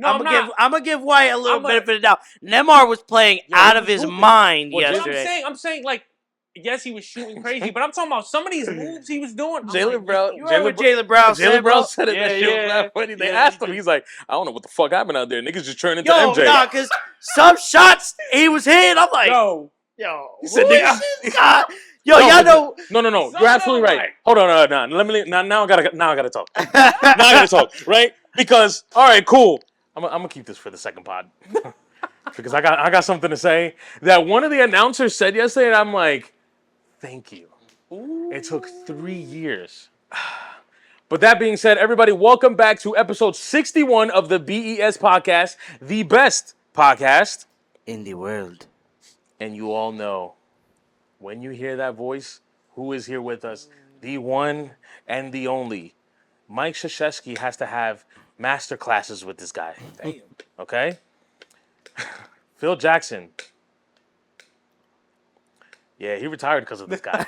I'm gonna give White a little benefit of the doubt. Neymar was playing out of his mind yesterday. I'm saying, like, yes, he was shooting crazy, but I'm talking about some of these moves he was doing. Jaylen Brown. You heard what Jaylen Brown said, Jaylen Brown bro? said it. That shit was not funny. They asked him. He's like, I don't know what the fuck happened out there. Niggas just turned into MJ. Nah, because some shots he was hitting, I'm like, yo, he said, Yo, y'all know. No. You're absolutely right. Hold on, no. Let me. Now I gotta talk. Now I gotta talk, right? Because all right, cool. I'm gonna keep this for the second pod because I got something to say. That one of the announcers said yesterday, and I'm like, thank you. Ooh. It took 3 years. But that being said, everybody, welcome back to episode 61 of the BES podcast, the best podcast in the world. And you all know, when you hear that voice, who is here with us? The one and the only. Mike Krzyzewski has to have master classes with this guy. Damn. Okay? Phil Jackson. Yeah, he retired because of this guy.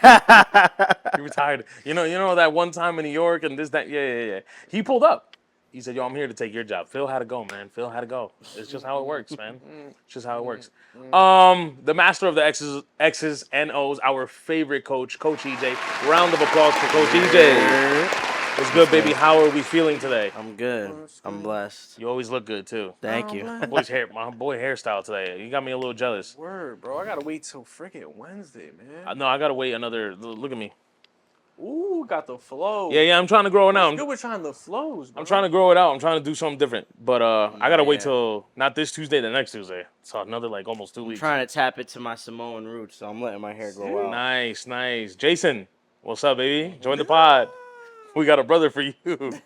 He retired. You know that one time in New York and this, that. Yeah. He pulled up. He said, yo, I'm here to take your job. Phil had to go, man. Phil had to go. It's just how it works, man. It's just how it works. The master of the X's and O's, our favorite coach, Coach EJ. Round of applause for Coach EJ. What's good, baby? How are we feeling today? I'm good. I'm blessed. You always look good, too. Thank you. My boy hairstyle today. You got me a little jealous. Word, bro. I got to wait till freaking Wednesday, man. No, I got to wait another. Look at me. Ooh, got the flow. Yeah, I'm trying to grow it out. Good with trying the flows, bro. I'm trying to grow it out. I'm trying to do something different. But I got to wait till, not this Tuesday, the next Tuesday. So another, almost 2 weeks. I'm trying to tap into my Samoan roots, so I'm letting my hair grow out. Nice. Jason, what's up, baby? Join the pod. We got a brother for you. To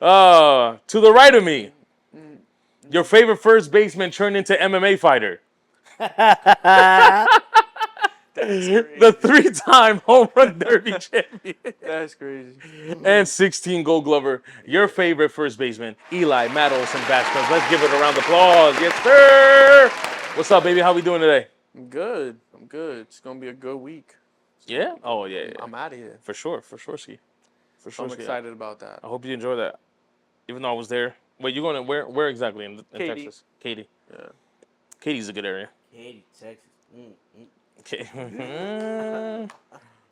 the right of me, your favorite first baseman turned into MMA fighter. The 3-time home run derby champion. That's crazy. And 16 Gold Glover, your favorite first baseman, Eli Matt Olson Vasquez. Let's give it a round of applause. Yes, sir. What's up, baby? How we doing today? I'm good. It's gonna be a good week. Yeah? Oh yeah. I'm out of here. For sure, Ski. For sure. I'm excited about that. I hope you enjoy that. Even though I was there. Wait, you going to where exactly in Katy. Texas? Katy. Yeah. Katy's a good area. Katy, Texas.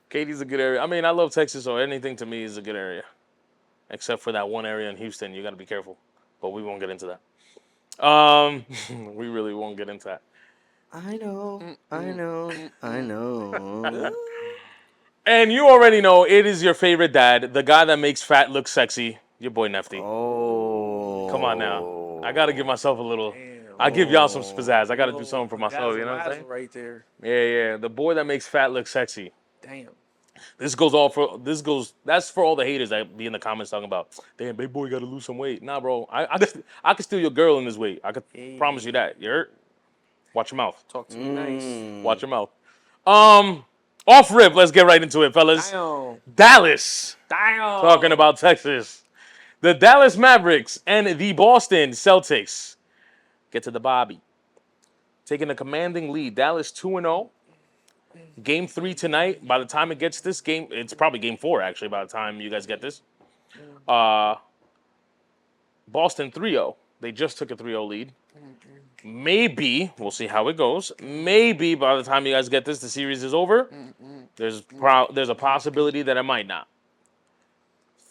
Katy's a good area. I mean, I love Texas, so anything to me is a good area. Except for that one area in Houston. You got to be careful. But we won't get into that. We really won't get into that. I know. And you already know it is your favorite dad, the guy that makes fat look sexy, your boy Nefty. Oh. Come on now. I got to give myself a little. I give y'all some pizzazz. I got to do something for myself, you know what I'm saying? Right there. Yeah. The boy that makes fat look sexy. Damn. That's for all the haters that be in the comments talking about, damn, big boy got to lose some weight. Nah, bro. I could steal your girl in this weight. I could promise you that. You heard? Watch your mouth. Talk to me nice. Watch your mouth. Off rip, let's get right into it, fellas. Damn. Dallas. Talking about Texas. The Dallas Mavericks and the Boston Celtics get to the Bobby. Taking a commanding lead. Dallas 2-0. Game 3 tonight. By the time it gets this game, it's probably game 4, actually, by the time you guys get this. Boston 3-0. They just took a 3-0 lead. Maybe, we'll see how it goes. Maybe by the time you guys get this, the series is over. There's a possibility that it might not.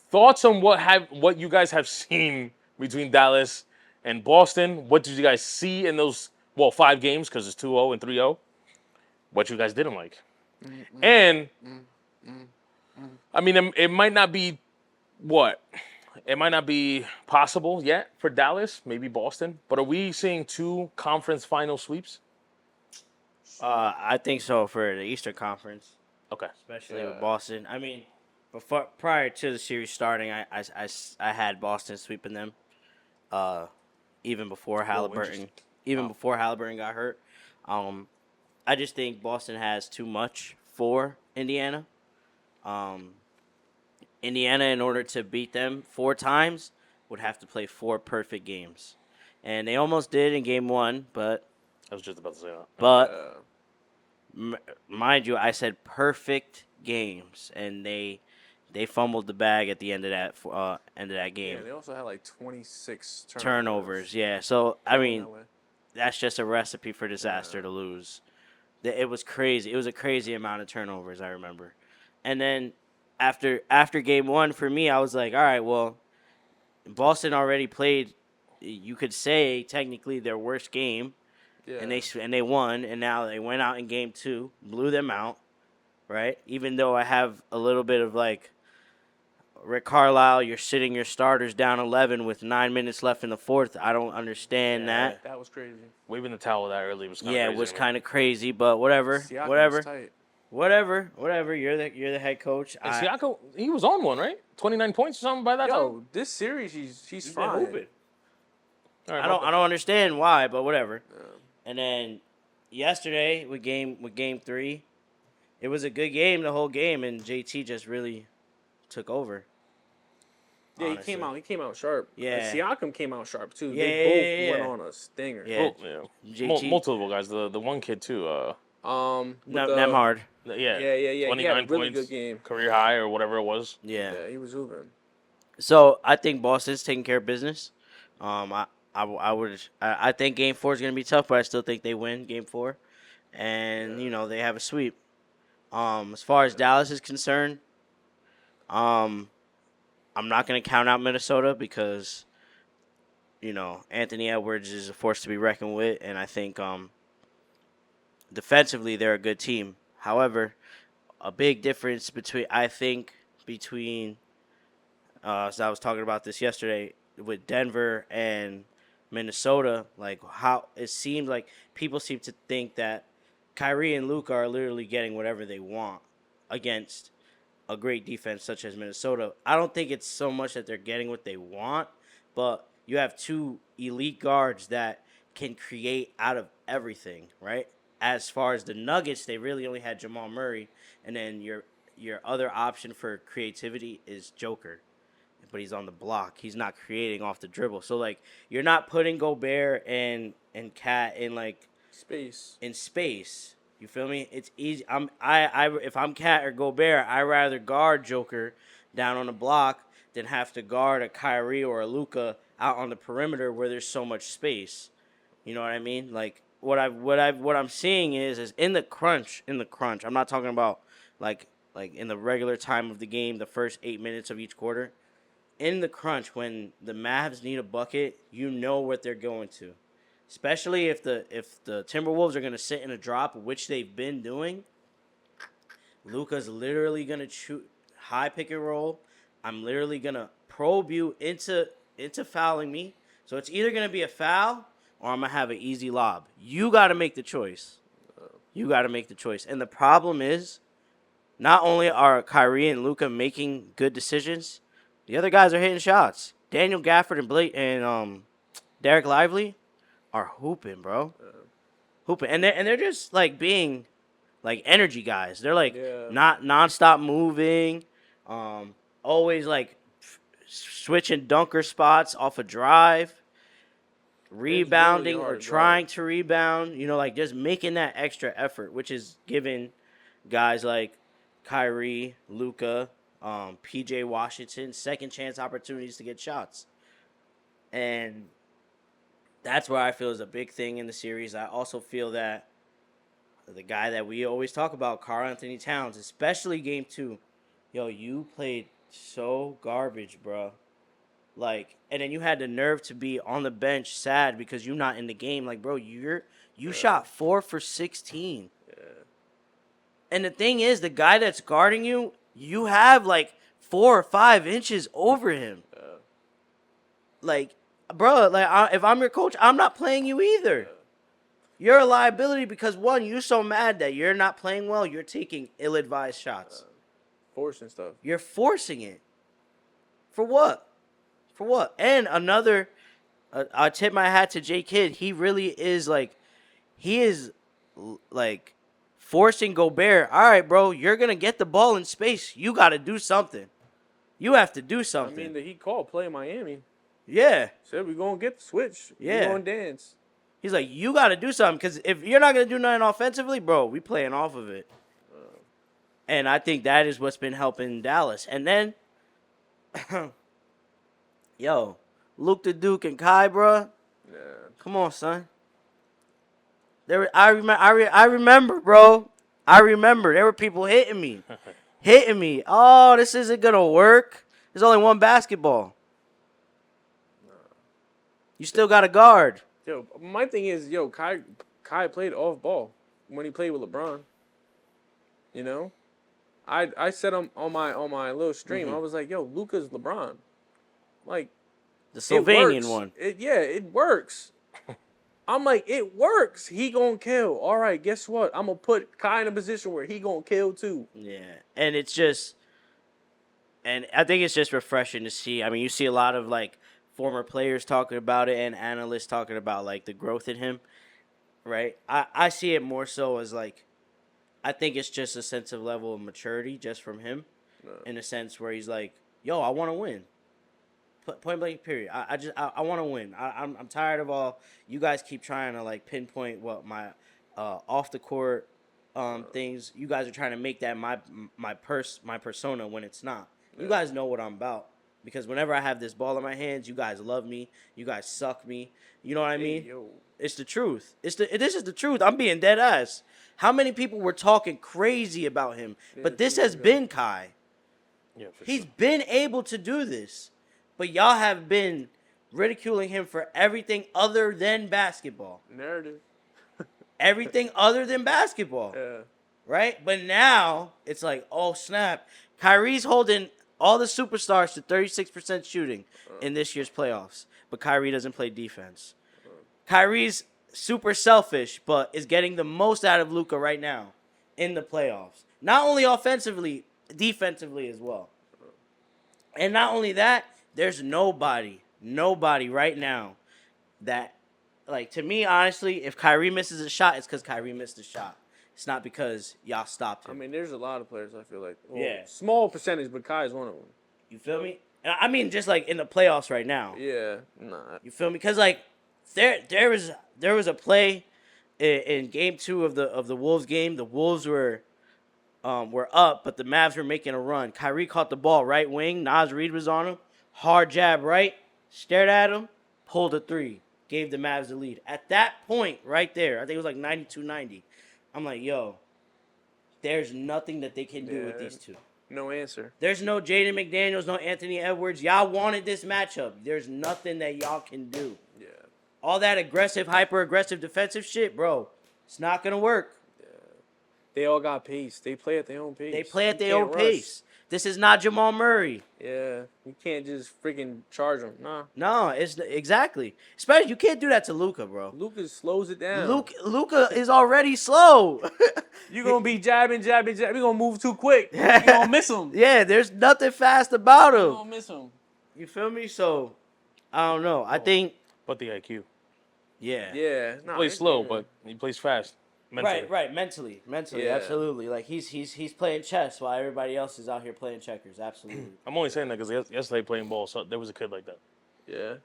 Thoughts on what you guys have seen between Dallas and Boston? What did you guys see in those 5 games, because it's 2-0 and 3-0? What you guys didn't like? And I mean, it might not be it might not be possible yet for Dallas, maybe Boston, but are we seeing 2 conference final sweeps? I think so for the Eastern Conference. Okay. Especially with Boston. I mean, prior to the series starting, I had Boston sweeping them. Even before Halliburton. Before Halliburton got hurt. I just think Boston has too much for Indiana. Indiana, in order to beat them 4 times, would have to play 4 perfect games. And they almost did in game 1, but... I was just about to say that. But, mind you, I said perfect games. And they they fumbled the bag at the end of that game. Yeah, they also had like 26 Turnovers, yeah. So I mean, that way. that's just a recipe for disaster to lose. It was crazy. It was a crazy amount of turnovers, I remember. And then after game 1 for me, I was like, all right, well, Boston already played, you could say technically their worst game, Yeah. and they won, and now they went out in game 2, blew them out, right? Even though I have a little bit of like, Rick Carlisle, you're sitting your starters down 11 with 9 minutes left in the fourth. I don't understand that. That was crazy. Waving the towel that early was kind of Yeah, crazy. it was kind of crazy, but whatever, Siakam whatever. was tight. Whatever. You're the head coach. And Siakam, he was on one, right? 29 points or something by that time. Yo, this series he's fine. hooping. All right, I don't understand why, but whatever. Yeah. And then yesterday with game 3, it was a good game the whole game, and JT just really took over. Yeah, honestly. he came out sharp. Yeah. Siakam came out sharp too. Yeah, They both yeah. went on a stinger. Yeah. JT. Multiple guys. The one kid too. Nemhard. Yeah. Yeah. 29 He had a really points, good game. career high or whatever it was. Yeah. Yeah, he was hooping. So I think Boston's taking care of business. I think Game 4 is gonna be tough, but I still think they win Game 4, and they have a sweep. As far as Dallas is concerned, I'm not gonna count out Minnesota because, Anthony Edwards is a force to be reckoned with, and I think defensively they're a good team. However, a big difference between so I was talking about this yesterday with Denver and Minnesota, like how it seemed like people seem to think that Kyrie and Luka are literally getting whatever they want against a great defense such as Minnesota. I don't think it's so much that they're getting what they want, but you have two elite guards that can create out of everything, right? As far as the Nuggets, they really only had Jamal Murray, and then your other option for creativity is Joker. But he's on the block. He's not creating off the dribble. So like you're not putting Gobert and Cat in like Space. You feel me? It's easy. If I'm Cat or Gobert, I rather guard Joker down on the block than have to guard a Kyrie or a Luka out on the perimeter where there's so much space. You know what I mean? Like what I'm seeing is in the crunch. I'm not talking about like in the regular time of the game, the first 8 minutes of each quarter. In the crunch, when the Mavs need a bucket, you know what they're going to. Especially if the Timberwolves are going to sit in a drop, which they've been doing. Luka's literally going to shoot high pick and roll. I'm literally going to probe you into fouling me. So it's either going to be a foul or I'm going to have an easy lob. You got to make the choice. And the problem is, not only are Kyrie and Luka making good decisions, the other guys are hitting shots. Daniel Gafford and Derek Lively are hooping, bro. Hooping. And they're just like being like energy guys. They're like not nonstop moving. Always like switching dunker spots off a drive. Rebounding or trying to rebound. Like just making that extra effort, which is giving guys like Kyrie, Luka, PJ Washington second chance opportunities to get shots. And that's what I feel is a big thing in the series. I also feel that the guy that we always talk about, Karl Anthony Towns, especially game 2, you played so garbage, bro. Like, and then you had the nerve to be on the bench sad because you're not in the game. Like, bro, you shot 4 for 16. Yeah. And the thing is, the guy that's guarding you, you have like 4 or 5 inches over him. Like, bro, like if I'm your coach, I'm not playing you either. You're a liability because one, you're so mad that you're not playing well. You're taking ill-advised shots. Forcing stuff. You're forcing it. For what? And another, I tip my hat to J Kidd. He really is like, forcing Gobert. All right, bro, you're gonna get the ball in space. You got to do something. You have to do something. I mean, the Heat called play Miami. Yeah. Said we're gonna get the switch. Yeah. We're gonna dance. He's like, you got to do something because if you're not gonna do nothing offensively, bro, we playing off of it. And I think that is what's been helping Dallas. And then, yo, Luke the Duke and Kai, bruh. Yeah. Come on, son. I remember, bro. I remember. There were people hitting me. Oh, this isn't going to work. There's only one basketball. You still got a guard. Yo, my thing is, Kai played off ball when he played with LeBron. You know, I said on my little stream, I was like, yo, Luka's LeBron. Like, The Slovenian one. It works. I'm like, it works. He gonna kill. All right, guess what? I'm gonna put Kai in a position where he gonna kill too. Yeah, and I think it's just refreshing to see. I mean, you see a lot of like former players talking about it and analysts talking about like the growth in him, right? I see it more so as like, I think it's just a sense of level of maturity just from him, in a sense where he's like, yo, I want to win. Point blank, period. I want to win. I'm tired of all you guys keep trying to like pinpoint what my off the court things. You guys are trying to make that my persona when it's not. You guys know what I'm about, because whenever I have this ball in my hands, you guys love me. You guys suck me. You know what I mean? Yo. It's the truth. This is the truth. I'm being dead ass. How many people were talking crazy about him? But this has been Kai. Yeah, for He's sure. been able to do this. But y'all have been ridiculing him for everything other than basketball. Narrative. Everything other than basketball. Yeah. Right? But now, it's like, oh, snap. Kyrie's holding all the superstars to 36% shooting in this year's playoffs. But Kyrie doesn't play defense. Kyrie's super selfish, but is getting the most out of Luka right now in the playoffs. Not only offensively, defensively as well. And not only that, there's nobody right now that, like, to me, honestly, if Kyrie misses a shot, it's because Kyrie missed a shot. It's not because y'all stopped him. I mean, there's a lot of players I feel like. Well, Yeah. Small percentage, but Kai is one of them. You feel me? And I mean, just like in the playoffs right now. Yeah. Nah. You feel me? Because like there was a play in game 2 of the Wolves game. The Wolves were up, but the Mavs were making a run. Kyrie caught the ball right wing. Naz Reid was on him. Hard jab right. Stared at him. Pulled a 3. Gave the Mavs the lead. At that point right there, I think it was like 92-90. I'm like, yo, there's nothing that they can do with these two. No answer. There's no Jaden McDaniels, no Anthony Edwards. Y'all wanted this matchup. There's nothing that y'all can do. Yeah. All that aggressive, hyper-aggressive defensive shit, bro, it's not going to work. They all got pace. They play at their own pace. They play at You their own can't rush. pace. This is not Jamal Murray. Yeah. You can't just freaking charge them. Nah. No, it's exactly. Especially, you can't do that to Luka, bro. Lucas slows it down. Luka is already slow. You're going to be jabbing. You're going to move too quick. You gonna miss him. Yeah, there's nothing fast about You him. gonna miss him. You feel me? So, I don't know. I think, But the IQ. yeah. Yeah. He plays slow, but he plays fast. Mentally. Right. Mentally, Yeah. absolutely. Like he's playing chess while everybody else is out here playing checkers. Absolutely. I'm only saying that because yesterday playing ball, so there was a kid like that. Yeah.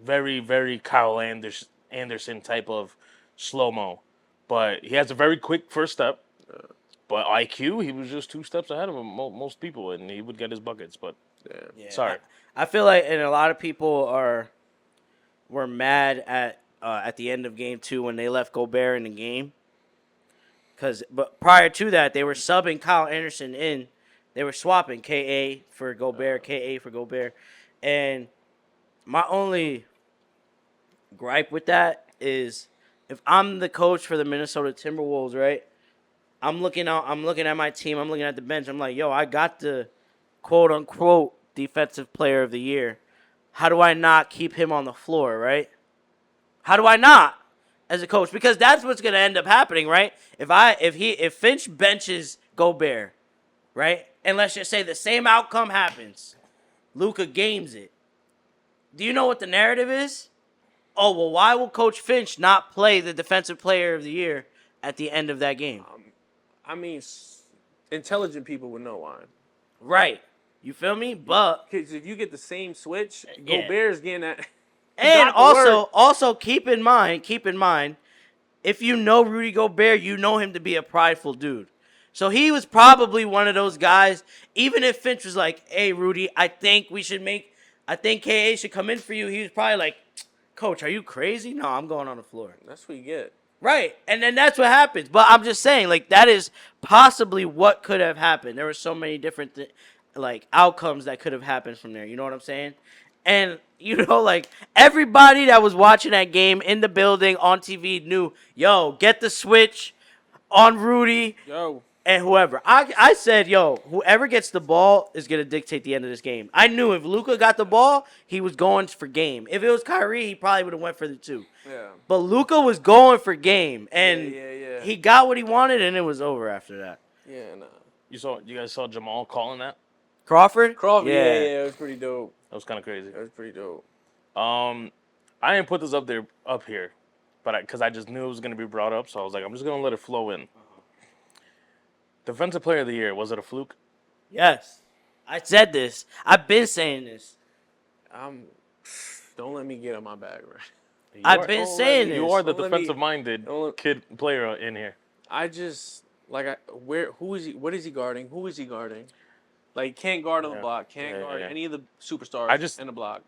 Very, very Kyle Anderson type of slow-mo. But he has a very quick first step. But IQ, he was just 2 steps ahead of him, most people, and he would get his buckets. But Yeah. sorry. I feel like, and a lot of people were mad at the end of game 2 when they left Gobert in the game. But prior to that, they were subbing Kyle Anderson in. They were swapping KA for Gobert, KA for Gobert. And my only gripe with that is, if I'm the coach for the Minnesota Timberwolves, right? I'm looking at my team, I'm looking at the bench. I'm like, yo, I got the quote unquote defensive player of the year. How do I not keep him on the floor, right? How do I not as a coach? Because that's what's going to end up happening, right? If Finch benches Gobert, right? And let's just say the same outcome happens. Luka games it. Do you know what the narrative is? Oh, well, why will Coach Finch not play the defensive player of the year at the end of that game? I mean, intelligent people would know why. Right. You feel me? But Because if you get the same switch, Yeah. Gobert's getting that. and got the work. also keep in mind, if you know Rudy Gobert, you know him to be a prideful dude. So he was probably one of those guys. Even if Finch was like, "Hey, Rudy, I think KA should come in for you." He was probably like, "Coach, are you crazy? No, I'm going on the floor." That's what you get. Right, and then that's what happens. But I'm just saying, like, that is possibly what could have happened. There were so many different, outcomes that could have happened from there. You know what I'm saying? And, like, everybody that was watching that game in the building on TV knew, yo, get the switch on Rudy Yo. and whoever. I said, yo, whoever gets the ball is going to dictate the end of this game. I knew if Luka got the ball, he was going for game. If it was Kyrie, he probably would have went for the 2. Yeah. But Luka was going for game, and Yeah. he got what he wanted, and it was over after that. Yeah, nah. You guys saw Jamal calling that? Crawford? Crawford, yeah, it was pretty dope. That was kind of crazy. That was pretty dope. I didn't put this up here, but because I just knew it was gonna be brought up, so I was like, I'm just gonna let it flow in. Defensive Player of the Year, was it a fluke? Yes. I said this. I've been saying this. Don't let me get on my bag, right? I've been saying this. You are the Don't let me- defensive-minded kid player in here. I just who is he? What is he guarding? Who is he guarding? Like, he can't guard on the block. Can't guard any of the superstars in the block.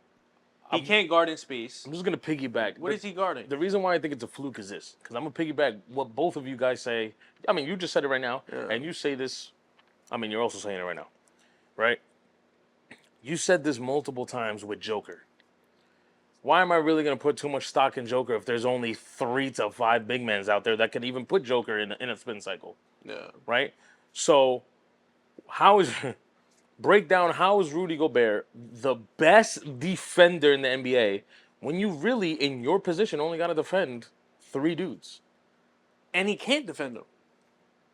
He can't guard in space. I'm just gonna piggyback. What is he guarding? The reason why I think it's a fluke is this, because I'm gonna piggyback what both of you guys say. I mean, you just said it right now, and you say this. I mean, you're also saying it right now, right? You said this multiple times with Joker. Why am I really gonna put too much stock in Joker if there's only 3 to 5 big men out there that could even put Joker in a spin cycle? Yeah. Right. So, break down how is Rudy Gobert the best defender in the NBA when you really, in your position, only got to defend 3 dudes? And he can't defend them.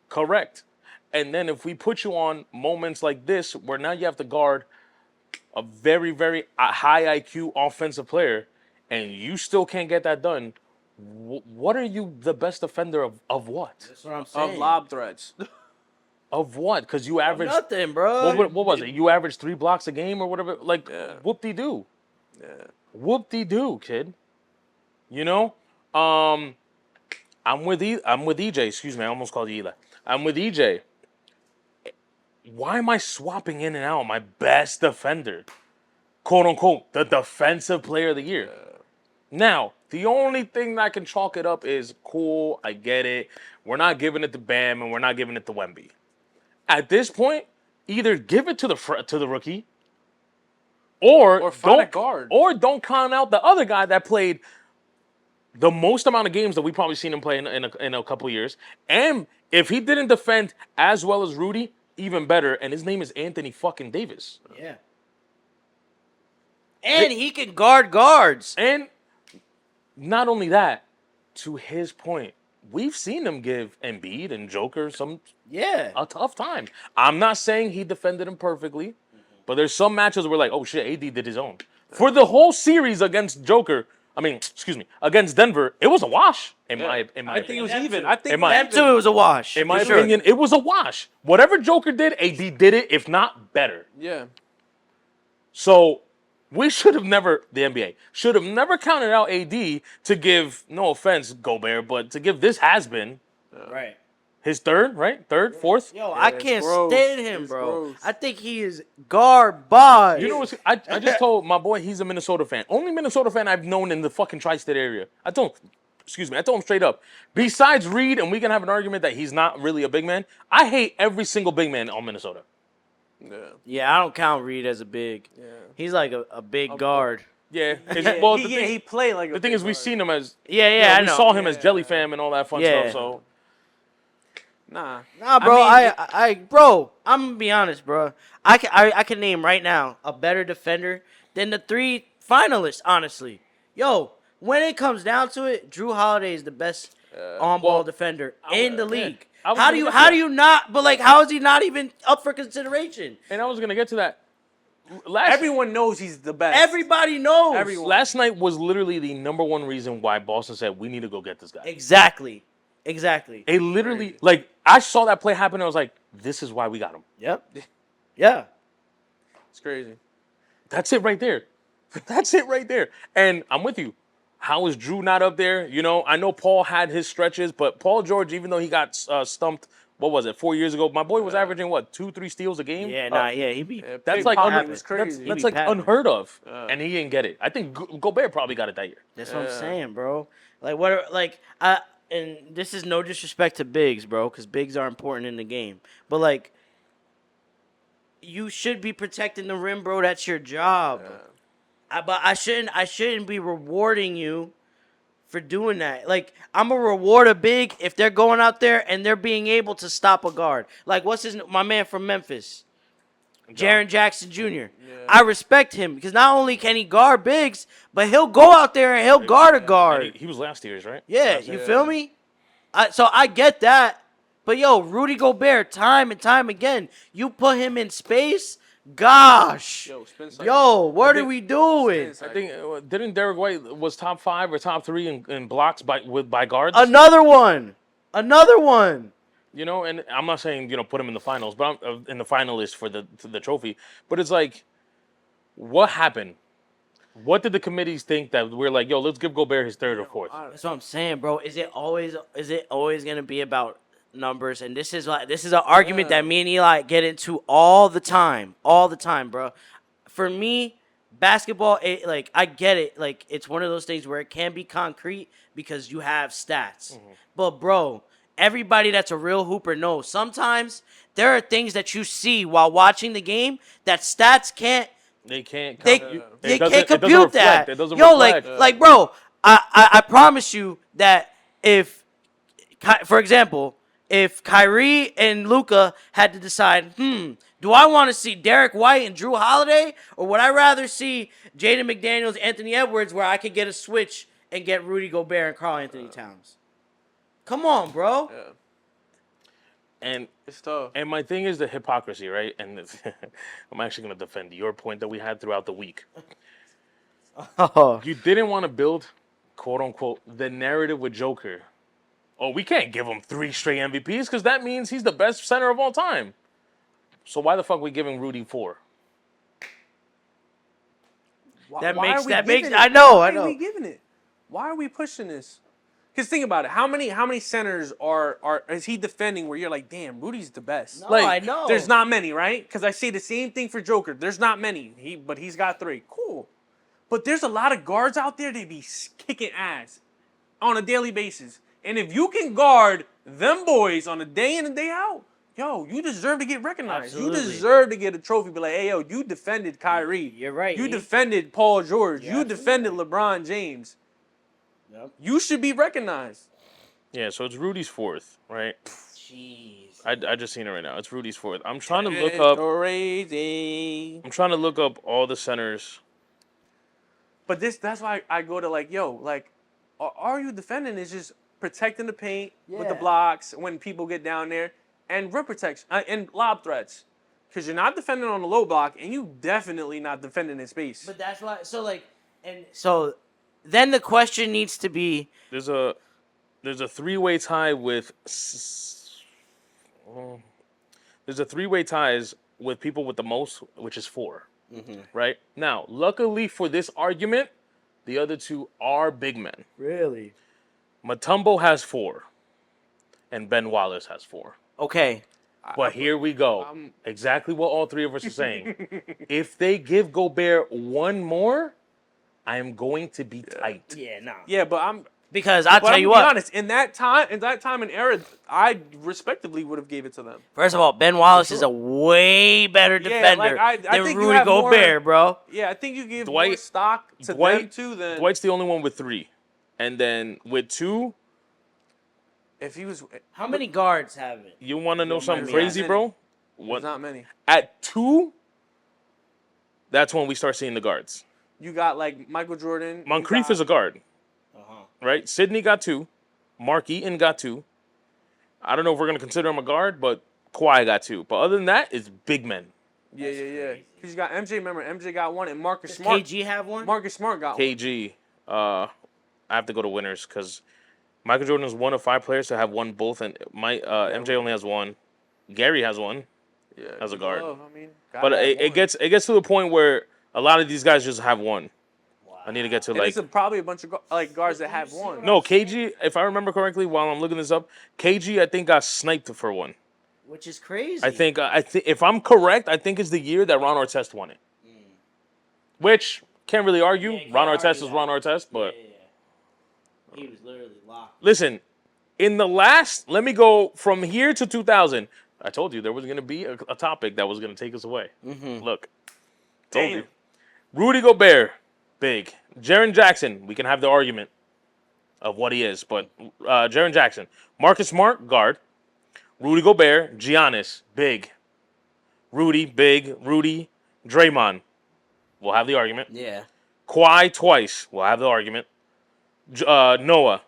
Correct. And then if we put you on moments like this, where now you have to guard a very, very high IQ offensive player, and you still can't get that done, what are you the best defender of what? That's what I'm saying. Of lob threats. Of what? Because you averaged nothing, bro. What was it? You averaged 3 blocks a game or whatever. Like, whoop-de-doo. Yeah. Whoop-de-doo, kid. You know, I'm with EJ. Excuse me, I almost called you Eli. I'm with EJ. Why am I swapping in and out my best defender, quote unquote, the defensive player of the year? Now, the only thing that can chalk it up is cool. I get it. We're not giving it to Bam and we're not giving it to Wemby. At this point, either give it to the rookie, or find a guard, or don't count out the other guy that played the most amount of games that we've probably seen him play in a couple years. And if he didn't defend as well as Rudy, even better. And his name is Anthony fucking Davis. Yeah. And he can guard guards. And not only that, to his point, we've seen him give Embiid and Joker a tough time. I'm not saying he defended him perfectly, but there's some matches where like, oh shit, AD did his own. For the whole series against against Denver, it was a wash. In my I think opinion. it was even. I think That too, it was a wash. In my opinion, it was a wash. Whatever Joker did, AD did it, if not better. Yeah. So we should have never, the NBA, should have never counted out AD to give, no offense, Gobert, but to give this has-been right. his third, right? Third, fourth? Yo, I can't gross. stand him, It's bro. gross. I think he is garbage. You know what? I just told my boy he's a Minnesota fan. Only Minnesota fan I've known in the fucking tri-state area. I told him straight up. Besides Reed, and we can have an argument that he's not really a big man, I hate every single big man on Minnesota. Yeah. Yeah, I don't count Reed as a big. Yeah. He's like a big guard. Yeah. He played like the thing is, we've seen him as, Yeah, I we know. saw him as Jelly Fam and all that fun Yeah. stuff, so. Nah, bro. I mean, Bro, I'm gonna be honest, bro. I can name right now a better defender than the 3 finalists. Honestly, yo, when it comes down to it, Drew Holiday is the best on-ball defender in the league. How do you not? But like, how is he not even up for consideration? And I was gonna get to that. everyone knows he's the best. Everybody knows. Everyone. Last night was literally the number one reason why Boston said we need to go get this guy. Exactly. It literally, like, I saw that play happen and I was like, this is why we got him. Yep. Yeah. It's crazy. That's it right there. That's it right there. And I'm with you. How is Drew not up there? You know, I know Paul had his stretches, but Paul George, even though he got stumped what was it, 4 years ago? My boy was averaging what, 2-3 steals a game? Yeah, he be. Yeah, That's Big like Pop unheard- was that's, crazy. He that's be like patting. unheard of, Yeah. and he didn't get it. I think Gobert probably got it that year. That's what I'm Yeah. saying, bro. Like and this is no disrespect to bigs, bro, because bigs are important in the game. But like, you should be protecting the rim, bro. That's your job. Yeah. But I shouldn't be rewarding you for doing that. Like, I'm gonna reward a big if they're going out there and they're being able to stop a guard. Like, my man from Memphis, Jaren Jackson Jr. Yeah. I respect him because not only can he guard bigs, but he'll go out there and he'll guard a And guard. he was last year's, right? Yeah, you feel me? So I get that. But yo, Rudy Gobert, time and time again, you put him in space. Gosh, Yo, spin cycle. yo, what I are think- we doing? Spin I think didn't Derek White was top 5 or top 3 in blocks by guards? Another one. You know, and I'm not saying put him in the finals, but I'm in the finalists for the trophy. But it's like, what happened? What did the committees think that we're like, yo, let's give Gobert his third or fourth? That's what I'm saying, bro. Is it always gonna be about numbers? And this is an argument that me and Eli get into all the time, bro. For me, basketball, I get it. Like, it's one of those things where it can be concrete because you have stats. But bro, everybody that's a real hooper knows sometimes there are things that you see while watching the game that stats can't. They can't. They It doesn't- can't it doesn't compute that. reflect. It doesn't Yo, reflect. like, bro, I promise you that if, for example, if Kyrie and Luka had to decide, do I want to see Derek White and Drew Holiday, or would I rather see Jaden McDaniels, Anthony Edwards, where I could get a switch and get Rudy Gobert and Karl Anthony Towns? Come on, bro. Yeah. And It's tough. and my thing is the hypocrisy, right? And I'm actually going to defend your point that we had throughout the week. Oh, You didn't want to build, quote unquote, the narrative with Joker. Oh, we can't give him 3 straight MVPs because that means he's the best center of all time. So why the fuck we giving Rudy 4? That Why makes- are we that giving makes- it? I know, Why I know. are we giving it? Why are we pushing this? Because think about it. How many centers is he defending where you're like, damn, Rudy's the best? no, Like, I know. There's not many, right? Because I say the same thing for Joker. There's not many. But he's got 3. Cool. But there's a lot of guards out there that be kicking ass on a daily basis. And if you can guard them boys on a day in and day out, yo, you deserve to get recognized. Absolutely. You deserve to get a trophy. Be like, hey, yo, you defended Kyrie. You're right, You E. defended Paul George. You're You absolutely defended LeBron James. Yep. You should be recognized. Yeah, so it's Rudy's 4th, right? Jeez. I just seen it right now. It's Rudy's 4th. I'm trying to look up. Crazy. I'm trying to look up all the centers. But that's why I go to like, yo, like, are you defending is just protecting the paint with the Yeah. blocks when people get down there and rim protection and lob threats. Because you're not defending on the low block and you definitely not defending in space. But that's why. So then the question needs to be. There's a 3-way tie with. There's a 3-way ties with people with the most, which is 4. Right now, luckily for this argument, the other 2 are big men. Really? Mutombo has 4, and Ben Wallace has 4. Okay. But here we go. Exactly what all 3 of us are saying. If they give Gobert 1 more, I am going to be tight. Yeah, nah. yeah, but Because I'll but tell I'm you gonna be what. honest, in that time and era, I respectively would have gave it to them. First of all, Ben Wallace is a way better Yeah, defender like, I than think you Rudy have more- Gobert, bro. Yeah, I think you give more Dwight- stock to them Dwight, too than Dwight's the only one with 3. And then with 2, if he was. How many guards have it? you want to know something there's crazy, not bro? There's What, not many. at 2, that's when we start seeing the guards. You got like Michael Jordan. Moncrief is a guard, Uh-huh. right? Sidney got 2. Mark Eaton got 2. I don't know if we're going to consider him a guard, but Kawhi got 2. But other than that, it's big men. Yeah. crazy. Because you got MJ. Remember, MJ got 1, and Marcus Does Smart. KG have one? Marcus Smart got 1. KG, I have to go to winners because Michael Jordan is one of 5 players to have won both, and MJ only has 1. Gary has 1. Yeah, as a guard. I mean, But gotta have it one. gets to the point where a lot of these guys just have 1. Wow. I need to get to And like it's probably a bunch of guards that have 1. no KG. If I remember correctly, while I'm looking this up, KG I think got sniped for 1. which is crazy. I think if I'm correct, I think it's the year that Ron Artest won it. Which can't really argue. Yeah, can't Ron argue Artest is that. Ron Artest, but He was literally locked. listen, in the last, let me go from here to 2000. I told you there was going to be a topic that was going to take us away. Look, told you. Rudy Gobert, big. Jaren Jackson, we can have the argument of what he is, but Jaren Jackson. Marcus Smart, guard. Rudy Gobert, Giannis, big. Rudy, big. Rudy, Draymond, we'll have the argument. Yeah. Kawhi twice, we'll have the argument. Noah,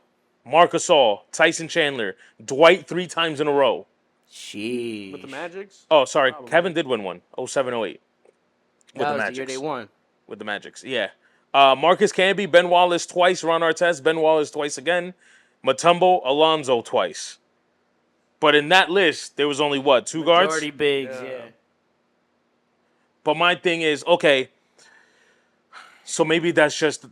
Marc Gasol, Tyson Chandler, Dwight 3 times in a row. Sheesh. With the Magics? Oh, sorry, Probably. Kevin did win one, 07-08. With That the was Magics. the year they won. With the Magics, yeah. Marcus Camby, Ben Wallace twice, Ron Artest, Ben Wallace twice again, Mutombo, Alonzo twice. But in that list, there was only what, 2 guards? Majority bigs, yeah. But my thing is, okay, so maybe that's just...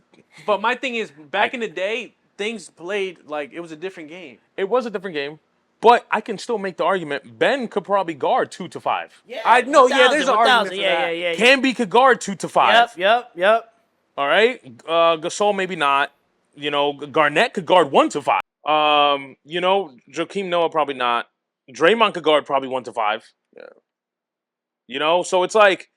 But my thing is, back in the day, things played like it was a different game. It was a different game, but I can still make the argument Ben could probably guard 2 to 5. Yeah, I know, yeah, 1,000, there's an 1,000, argument for that. Yeah. Camby could guard 2 to 5. Yep. All right, Gasol maybe not. You know, Garnett could guard 1 to 5. You know, Joakim Noah probably not. Draymond could guard probably 1 to 5. Yeah. You know, so it's like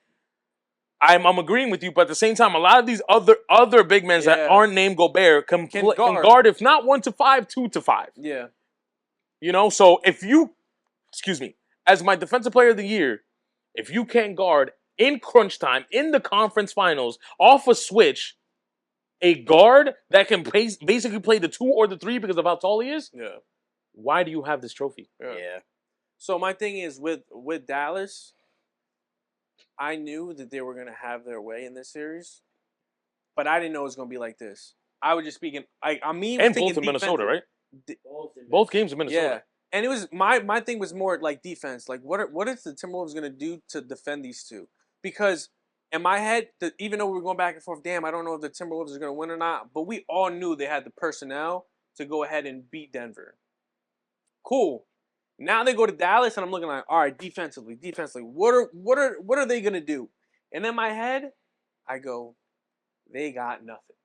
I'm agreeing with you, but at the same time, a lot of these other big men that aren't named Gobert can guard if not 1 to 5, 2 to 5. Yeah. You know, so if you, as my defensive player of the year, if you can't guard in crunch time, in the conference finals, off a switch, a guard that can basically play the 2 or the 3 because of how tall he is, why do you have this trophy? Yeah. So my thing is with Dallas, I knew that they were going to have their way in this series, but I didn't know it was going to be like this. I was just speaking, and both in Minnesota, right? Both games in Minnesota. Yeah. And it was my thing was more like defense. Like what is the Timberwolves going to do to defend these two? Because in my head, even though we were going back and forth, damn, I don't know if the Timberwolves are going to win or not, but we all knew they had the personnel to go ahead and beat Denver. Cool. Now they go to Dallas, and I'm looking like, all right, defensively, what are they going to do? And in my head, I go, they got nothing.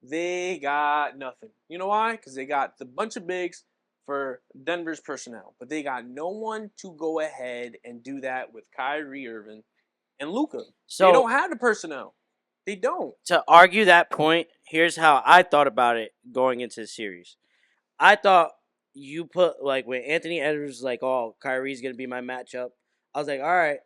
They got nothing. You know why? Because they got the bunch of bigs for Denver's personnel, but they got no one to go ahead and do that with Kyrie Irving and Luka. So they don't have the personnel. They don't. To argue that point, here's how I thought about it going into the series. I thought you put, like, when Anthony Edwards was like, oh, Kyrie's going to be my matchup, I was like, all right,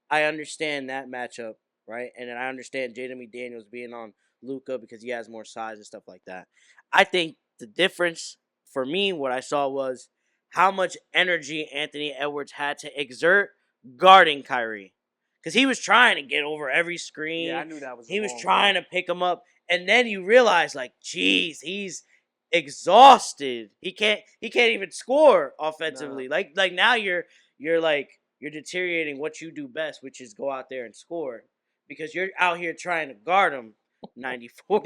I understand that matchup, right? And then I understand Jaden McDaniels being on Luka because he has more size and stuff like that. I think the difference for me, what I saw was how much energy Anthony Edwards had to exert guarding Kyrie. Because he was trying to get over every screen. Yeah, I knew that was He was trying to pick him up. And then you realize, like, geez, he's exhausted. He can't even score offensively. No. Like now you're deteriorating what you do best, which is go out there and score. Because you're out here trying to guard him 94.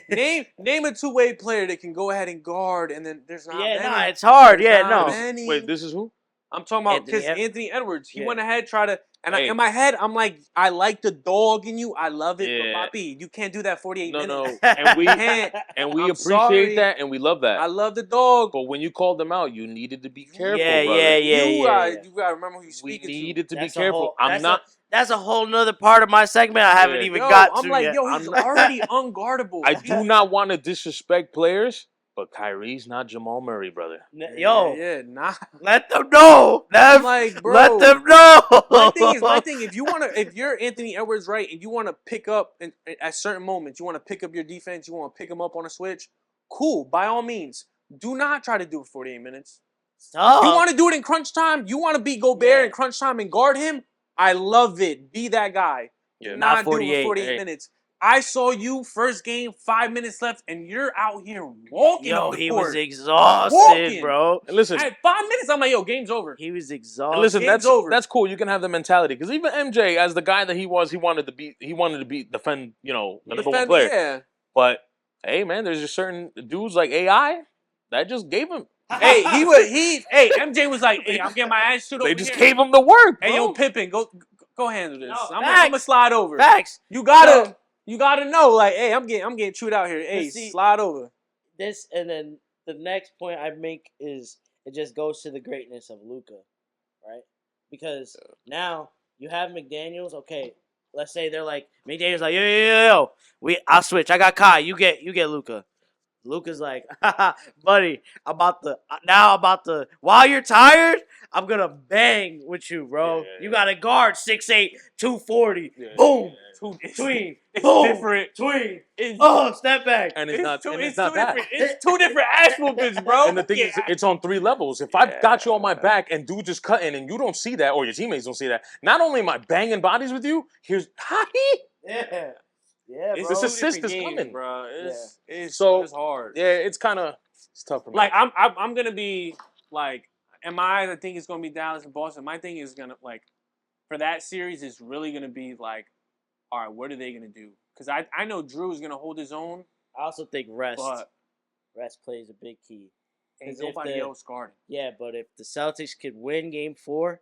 Name a two-way player that can go ahead and guard, and then there's not many. It's hard. There's Yeah, not no. many. Wait, this is who? I'm talking about because Anthony Edwards. He Yeah. went ahead, tried to, and Hey. in my head, I'm like, I like the dog in you. I love it, Yeah. but Papi, you can't do that 48 No, minutes. and we Can't. and we I'm appreciate sorry. that, and we love that. I love the dog. But when you called them out, you needed to be careful, Yeah, brother. You gotta remember who you're We speaking needed to be That's a careful. whole- That's a whole nother part of my segment I haven't Yeah. even to. got I'm to like, yet. yo, he's already unguardable. I do not want to disrespect players, but Kyrie's not Jamal Murray, brother. Yo, nah. let them know. I'm like, bro. Let them know. My thing, if you're Anthony Edwards, right, and you want to pick up at certain moments, you want to pick up your defense, you want to pick them up on a switch, cool, by all means. Do not try to do it 48 minutes. Stop. You want to do it in crunch time? You want to beat Gobert in crunch time and guard him? I love it. Be that guy. Yeah. Do Not not do it 48. 48 minutes. I saw you first game, 5 minutes left, and you're out here walking Yo, up the he court. was exhausted, Walking. bro. And listen, At 5 minutes, I'm like, yo, game's over. He was and exhausted. listen, game's over. that's cool. You can have the mentality because even MJ, as the guy that he wanted to defend, the number one player. Yeah. But hey, man, there's just certain dudes like AI that just gave him Hey, MJ was like, hey, I'm getting my ass shoot over They just here. gave him the work, bro. Hey, yo, Pippen, go handle this. No, I'm gonna slide over. Facts. You gotta know, like, hey, I'm getting chewed out here. Hey, see, slide over. This and then the next point I make is it just goes to the greatness of Luka, right? Because now you have McDaniels. Okay, let's say they're like McDaniels, like yo, I'll switch. I got Kai. You get Luka. Luka's like, buddy, while you're tired, I'm gonna bang with you, bro. Yeah. You got a guard 6'8", 240. Yeah. Boom. It's Tween. It's Boom. different. Tween. It's, Step back. And it's not two that. different. It's two different ass whoopings, bro. And the thing is, it's on 3 levels. If I've got you on my back and dude just cutting and you don't see that, or your teammates don't see that, not only am I banging bodies with you, here's Yeah. Yeah, It's bro. This two assist different is games, coming. bro. It's hard. Yeah, it's tough for me. Like I'm gonna be like, in my eyes, I think it's gonna be Dallas and Boston. My thing is gonna like, for that series, it's really gonna be like, all right, what are they gonna do? Because I know Drew is gonna hold his own. I also think rest But plays a big key. ain't 'Cause if nobody the- else guarding. Yeah, but if the Celtics could win Game 4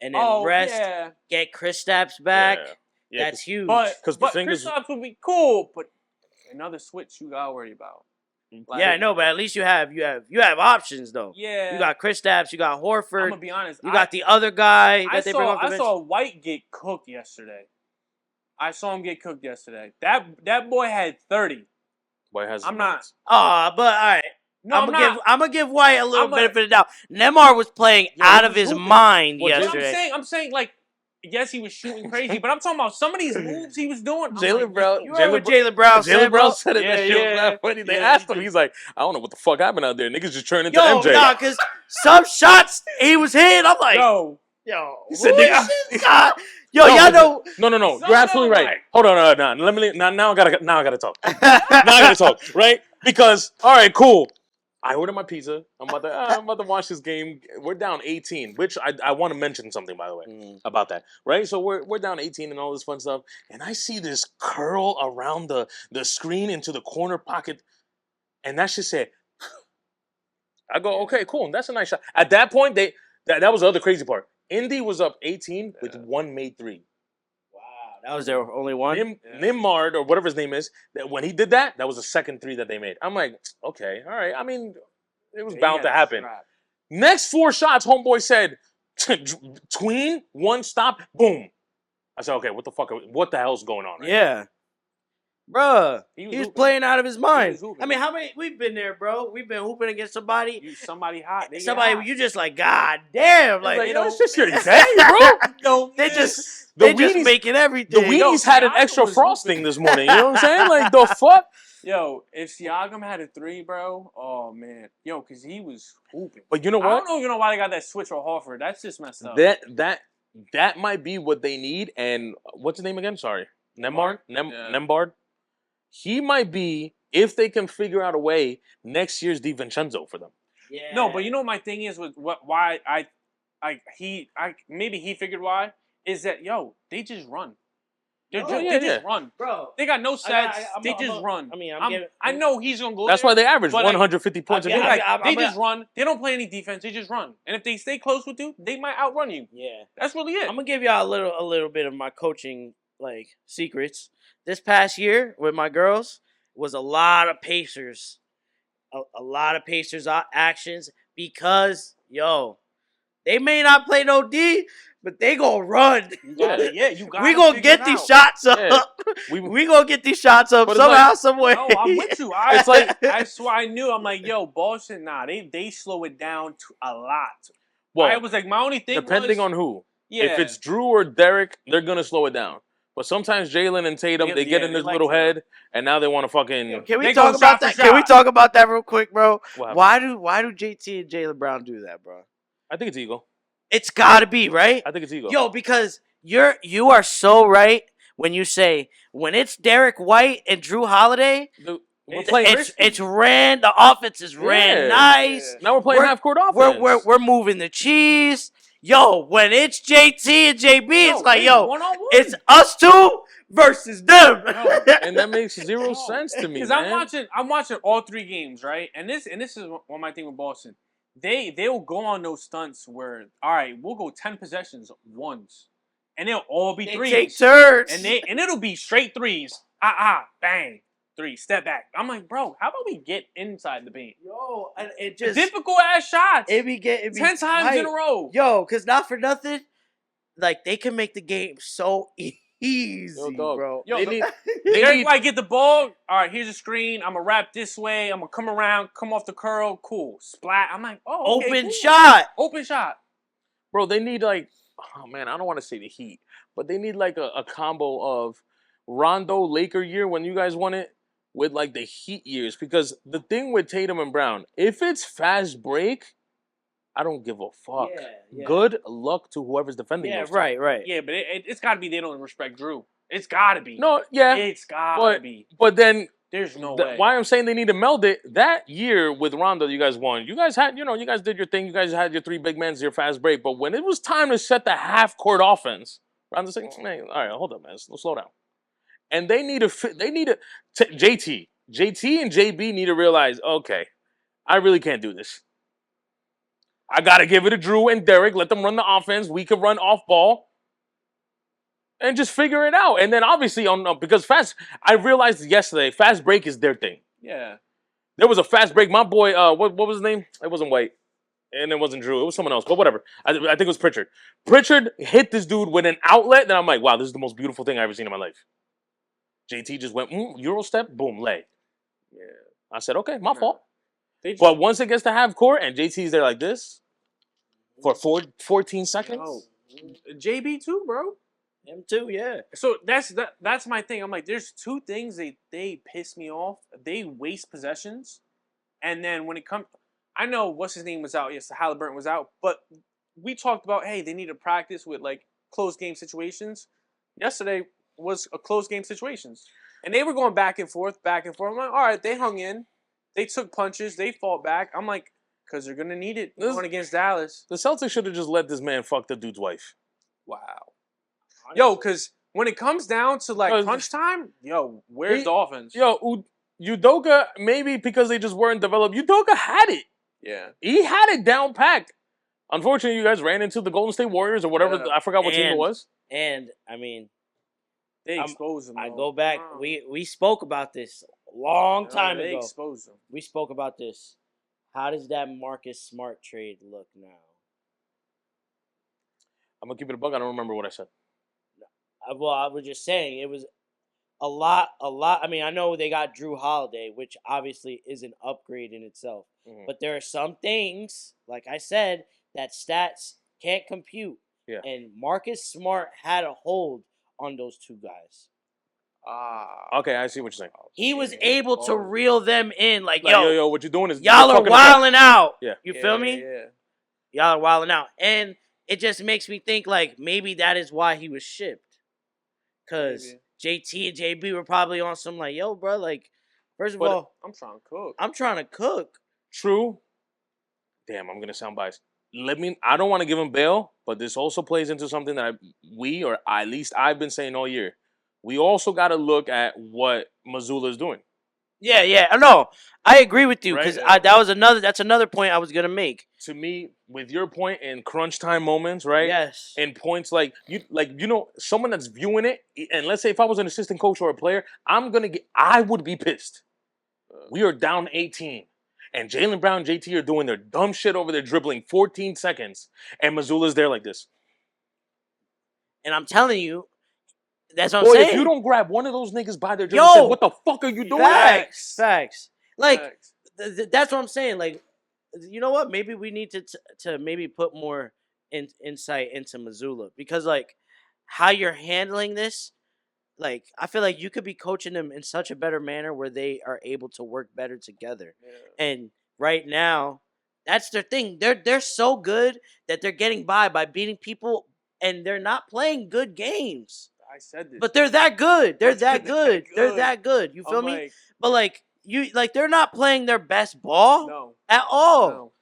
and then rest, get Kristaps back, Yeah, that's huge. But 'Cause the thing is- Kristaps would be cool, but another switch you gotta worry about. Like, yeah, I know, but at least you have options though. Yeah, You got Kristaps, you got I'm Horford, gonna be honest. you got the other guy I that they bring off the I bench. saw White get cooked yesterday. I saw him get cooked yesterday. That boy had 30. White has. I'm not. But all right. No, I'm not. I'm gonna give White a little I'm a- benefit of the doubt. Neymar was playing Yo, out he of was his hooping. mind Well, yesterday. I'm saying like, yes, he was shooting crazy, but I'm talking about some of these moves he was doing. I'm Jaylen like, Brown. You heard what Jaylen Brown said, Jaylen bro? Brown said it. Yeah, That shit was yeah. not funny. They Yeah, asked he him. did. He's like, I don't know what the fuck happened out there. Niggas just turned into Yo, MJ. nah, cause some shots he was hitting, I'm like, Yo, he said, who is nigga- this guy? Yo, No, y'all know. No. Some You're of absolutely them, right. like- Hold on. Now I gotta talk. Now I gotta talk, right? Because all right, cool. I ordered my pizza. I'm about to watch this game. We're down 18, which I want to mention something, by the way, about that, right? So we're down 18 and all this fun stuff, and I see this curl around the screen into the corner pocket, and that shit said. I go, okay, cool. That's a nice shot. At that point, that was the other crazy part. Indy was up 18 with one made three. Wow, that was their only one. Nimard or whatever his name is, that when he did that was the second 3 that they made. I'm like, okay, all right. I mean, it was bound to happen. Next 4 shots, homeboy said, tween, one stop, boom. I said, okay, what the hell's going on? Right Yeah. Bruh, he was hooping. playing out of his mind. was hooping. I mean, how many we've been there, bro? We've been hooping against somebody. Somebody hot. They Somebody get hot. you just like, God damn, like, Like, you yo, know, it's just your day, bro. no, they The just weenies- making everything. The weenies had an Siakam extra was frosting this morning. You know what I'm saying? Like, the fuck? Yo, if Siakam had a 3, bro, oh man, yo, because he was hooping. But you know I what? don't even know why they got that switch for Horford. That's just messed up. That might be what they need. And what's his name again? Sorry, Nembard. Yeah. Nembard. He might be, if they can figure out a way, next year's DiVincenzo for them. Yeah. No, but you know what my thing is with why maybe he figured why is that they just run. They just run. Bro, They got no sets. They I'm just run. I mean, I know he's gonna go. That's there, why they average but, like, 150 points a yeah, game. they just run. They don't play any defense. They just run. And if they stay close with you, they might outrun you. Yeah. That's really it. I'm gonna give y'all a little bit of my coaching like secrets. This past year with my girls was a lot of Pacers, a lot of Pacers actions because they may not play no D, but they gonna run. You got it. We gonna get these shots up. Yeah. We gonna get these shots up But it's somehow, like- some way. No, I'm with you. It's like- I swear I knew. I'm like, Boston. Nah, they slow it down a lot. Well, I was like, my only thing depending was, on who. yeah, If it's Drew or Derek, they're gonna slow it down. But sometimes Jalen and Tatum, they get in they this like little to. head, and now they want to fucking. Can we They talk go about shot for that? Can we shot. talk about that real quick, bro? What happened? Why do JT and Jaylen Brown do that, bro? I think it's ego. It's gotta be, right? I think it's ego. Yo, because you are so right when you say when it's Derek White and Drew Holiday, We're playing. it's ran. The offense is ran Yeah. nice. Now we're playing We're- half court offense. We're moving the cheese. Yo, when it's JT and JB, it's like, one on one. it's us two versus them. And that makes zero sense to me, Because man. I'm watching all 3 games, right? And this is one of my thing with Boston. They'll go on those stunts where, all right, we'll go 10 possessions once, and they'll all be They threes. take turns. And it'll be straight threes. Bang, 3, step back. I'm like, bro, how about we get inside the paint? Yo, and it just Difficult ass shots. it be 10 times in a row. Yo, cause not for nothing, like they can make the game so easy, bro. Yo, They the- need, Derek White get the ball. All right, here's a screen. I'm gonna wrap this way. I'm gonna come around, come off the curl. Cool, splat. I'm like, oh, okay, Open cool. shot. Open shot. bro, they need like, oh man, I don't want to say the Heat, but they need like a combo of Rondo Laker year when you guys won it with like the Heat years. Because the thing with Tatum and Brown, if it's fast break, I don't give a fuck. Yeah. Good luck to whoever's defending. Yeah, those right. Yeah, but it's got to be they don't respect Drew. It's got to be. teams. No, yeah, It's got to be. but then There's no way. why I'm saying they need to meld it that year with Rondo, you guys won. You guys had, you guys did your thing. You guys had your 3 big men, your fast break. But when it was time to set the half court offense, Rondo's saying, hey, all right, hold up, man, slow down. And they need to JT and JB need to realize, okay, I really can't do this. I got to give it to Drew and Derek. Let them run the offense. We can run off ball and just figure it out. And then obviously, because I realized yesterday, fast break is their thing. Yeah. There was a fast break. My boy, what was his name? It wasn't White. And it wasn't Drew. It was someone else. But whatever. I think it was Pritchard. Pritchard hit this dude with an outlet. And I'm like, wow, this is the most beautiful thing I've ever seen in my life. JT just went, Euro step, boom, lay. Yeah. I said, okay, my fault. But Once it gets to half court and JT's there like this for 14 seconds. JB too, bro. Him too, yeah. So that's my thing. I'm like, there's 2 things they piss me off. They waste possessions, and then when it comes, I know what's his name was out. Yes, Halliburton was out, but we talked about, hey, they need to practice with like close game situations. Yesterday was a close game situations, and they were going back and forth. I'm like, all right, they hung in, they took punches, they fought back. I'm like, because they're gonna need it going against Dallas. The Celtics should have just let this man fuck the dude's wife. Wow. Yo, because when it comes down to like crunch time, where's the offense? Udoka, maybe because they just weren't developed. Udoka had it. Yeah. He had it down packed. Unfortunately, you guys ran into the Golden State Warriors or whatever. I forgot what team it was. And, I mean, They exposed them. I go back. We spoke about this a long time they ago. exposed them. We spoke about this. How does that Marcus Smart trade look now? I'm going to keep it a bug. I don't remember what I said. Well, I was just saying it was a lot. I mean, I know they got Drew Holiday, which obviously is an upgrade in itself. Mm-hmm. But there are some things, like I said, that stats can't compute. Yeah. And Marcus Smart had a hold on those 2 guys. Okay, I see what you're saying. He was able to reel them in. Like, yo, what you're doing is y'all are wilding out. Yeah. You feel me? Yeah. Y'all are wilding out. And it just makes me think, like, maybe that is why he was shipped. Because JT and JB were probably on some, like, yo, bro, like, first of all, I'm trying to cook. I'm trying to cook. True. Damn, I'm going to sound biased. I don't want to give him bail, but this also plays into something that at least I've been saying all year. We also got to look at what Missoula is doing. Yeah. No, I agree with you because Right? that's another point I was gonna make. To me, with your point in crunch time moments, right? Yes. And points like someone that's viewing it, and let's say if I was an assistant coach or a player, I would be pissed. We are down 18. And Jaylen Brown and JT are doing their dumb shit over there, dribbling 14 seconds, and Missoula's there like this. And I'm telling you, that's what I'm saying. If you don't grab one of those niggas by their jersey and say, what the fuck are you doing? Facts. Like, that's what I'm saying. Like, you know what? Maybe we need to maybe put more insight into Missoula. Because, like, how you're handling this, like, I feel like you could be coaching them in such a better manner where they are able to work better together. Yeah. And right now, that's their thing. They're so good that they're getting by beating people, and they're not playing good games. I said this. But they're that good. They're that good. They're that good. You feel me? But they're not playing their best ball at all. No.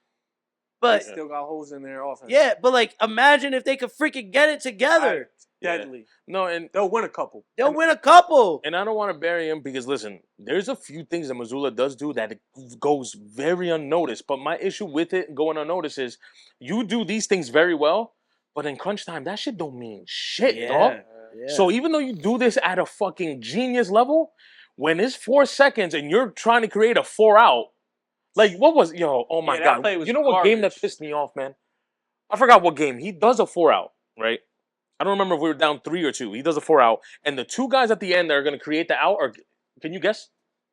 But They still got holes in their offense. yeah, but like imagine if they could freaking get it together. Deadly. No, and They'll win a couple. They'll win a couple. And I don't want to bury him because listen, there's a few things that Missoula does do that it goes very unnoticed. But my issue with it going unnoticed is you do these things very well, but in crunch time, that shit don't mean shit, dog. Yeah. So even though you do this at a fucking genius level, when it's 4 seconds and you're trying to create a 4 out, like what was oh my that god. play was You know what game that garbage. pissed me off, man? I forgot what game. He does a 4 out, right? I don't remember if we were down 3 or 2. He does a 4 out, and the 2 guys at the end that are going to create the out are. Can you guess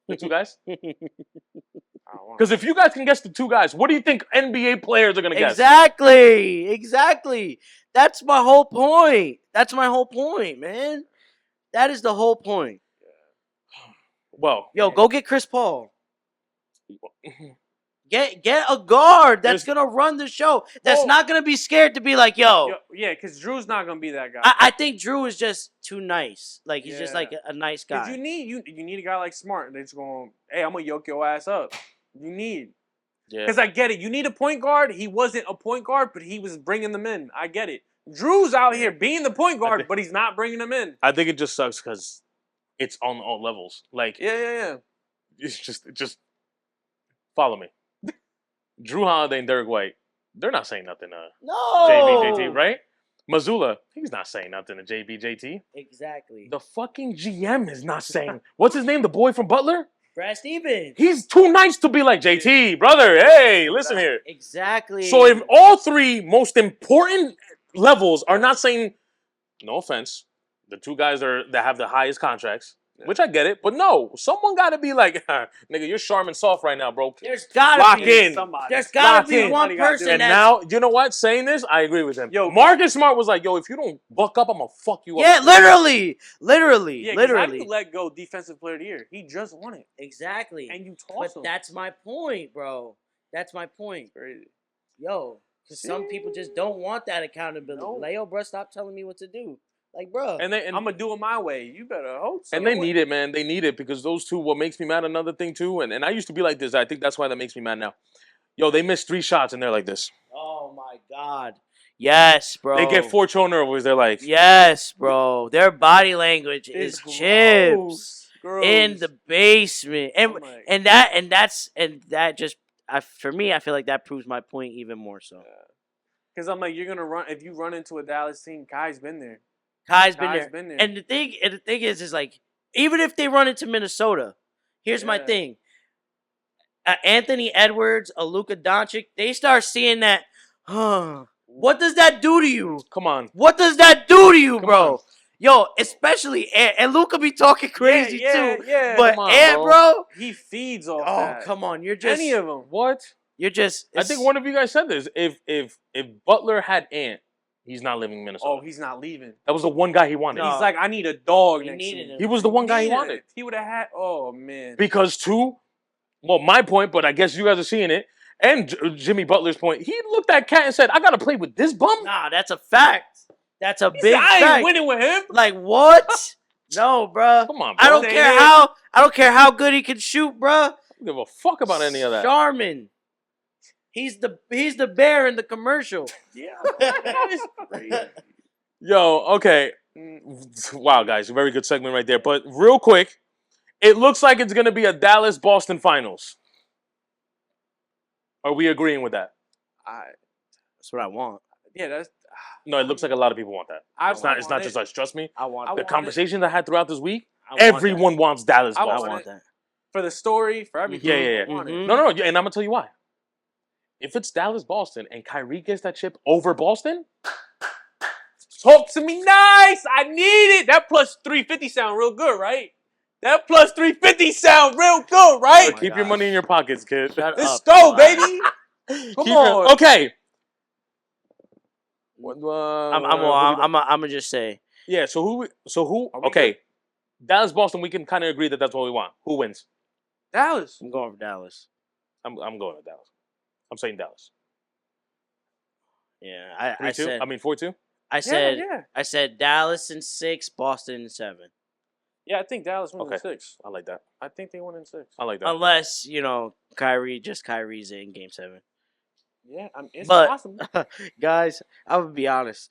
the 2 guys? Because if you guys can guess the 2 guys, what do you think NBA players are going to guess? Exactly. That's my whole point. Man. That is the whole point. Well, Yo, go get Chris Paul. Get a guard that's gonna run the show. That's not gonna be scared to be like, yo. Yeah, because Drew's not gonna be that guy. I think Drew is just too nice. Like he's just like a nice guy. Because you need a guy like Smart that's going, hey, I'm gonna yoke your ass up. You need. yeah. Because I get it. You need a point guard. He wasn't a point guard, but he was bringing them in. I get it. Drew's out here being the point guard, but he's not bringing them in. I think it just sucks because it's on all levels. Like, Yeah. it's just follow me. Drew Holiday and Derek White, they're not saying nothing to No. JBJT, right? Missoula, he's not saying nothing to JBJT. Exactly. The fucking GM is not saying. What's his name? The boy from Butler? Brad Stevens. He's too nice to be like JT, brother. Hey, listen here. Exactly. So if all 3 most important levels are not saying, no offense, the 2 guys that have the highest contracts, which I get it, but no, someone got to be like, nigga, you're sharp and soft right now, bro. there's gotta Lock be in. Somebody. There's gotta Lock be in. one Somebody gotta do person it. And that's now, you know what? Saying this, I agree with him. Yo, Marcus Smart was like, yo, if you don't buck up, I'm going to fuck you up. yeah, literally. Yeah, 'cause how do you let go defensive player of the year? He just won it. Exactly. And you But toss him. that's my point, bro. That's my point. Crazy. Yo, because some people just don't want that accountability. No. Like, yo, bro, stop telling me what to do. Like, bro. And I'm gonna do it my way. You better hope so. And they need it, man. They need it because those 2, what makes me mad, another thing too, and I used to be like this. I think that's why that makes me mad now. Yo, they missed 3 shots and they're like this. Oh, my God. Yes, bro. They get 4 turnovers. They're like, Yes, bro. Their body language is It's chips gross. in the basement. And I'm like- and that just for me, I feel like that proves my point even more so. Because I'm like, you're gonna run if you run into a Dallas team. Kai's been there. Kai's Kai's been there. And the thing is like, even if they run into Minnesota, here's my Yeah. thing. Anthony Edwards, a Luka Doncic, they start seeing that, what does that do to you? come on. What does that do to you, Come bro? on. Yo, especially and Luka be talking crazy too. Yeah. But come on, Ant, bro, he feeds off oh that. come on, you're just Any of them. What? you're just. I think one of you guys said this. If Butler had Ant, he's not living in Minnesota. Oh, he's not leaving. That was the one guy he wanted. No. He's like, I need a dog He next to needed me. him. He was the one guy he Needed wanted. it. He would have had. Oh man. Because 2, well, my point, but I guess you guys are seeing it, and Jimmy Butler's point, he looked at Cat and said, I got to play with this bum? Nah, that's a fact. That's a He big said, I fact. ain't winning with him. Like what? No, bro. Come on, I bro. don't Say care it. how. I don't care how good he can shoot, bro. I don't give a fuck about any of that. Charmin. He's the bear in the commercial. Yeah. That is crazy. Yo, okay. Wow, guys, very good segment right there. But real quick, it looks like it's going to be a Dallas-Boston finals. Are we agreeing with that? That's what I want. Yeah, that's. No, it looks like a lot of people want that. It's not want just it. us. Trust me. I want I The that. want conversations I had throughout this week, I want that. everyone wants Dallas I I Boston. want that. For the story, for everything. Yeah. I want it. Mhm. No, and I'm gonna tell you why. If it's Dallas Boston and Kyrie gets that chip over Boston, Talk to me nice. I need it. That plus 350 sound real good, right? That plus 350 sound real good, right? my keep your gosh. money in your pockets, kid. Shut Let's up. go, Wow. baby. Come on. Okay. I'm gonna just say Yeah. So who? Are we Okay. Dallas Boston. We can kind of agree that that's what we want. Who wins? Dallas. I'm going for Dallas. I'm going to Dallas. I'm saying Dallas. Yeah, I 3-2. said. I mean 4-2. Yeah. I said Dallas in 6, Boston in 7. Yeah, I think Dallas wins in Okay. 6. I like that. I think they win in 6. I like that. Unless Kyrie's in Game 7. Yeah, it's But possible. guys, I'm gonna be honest.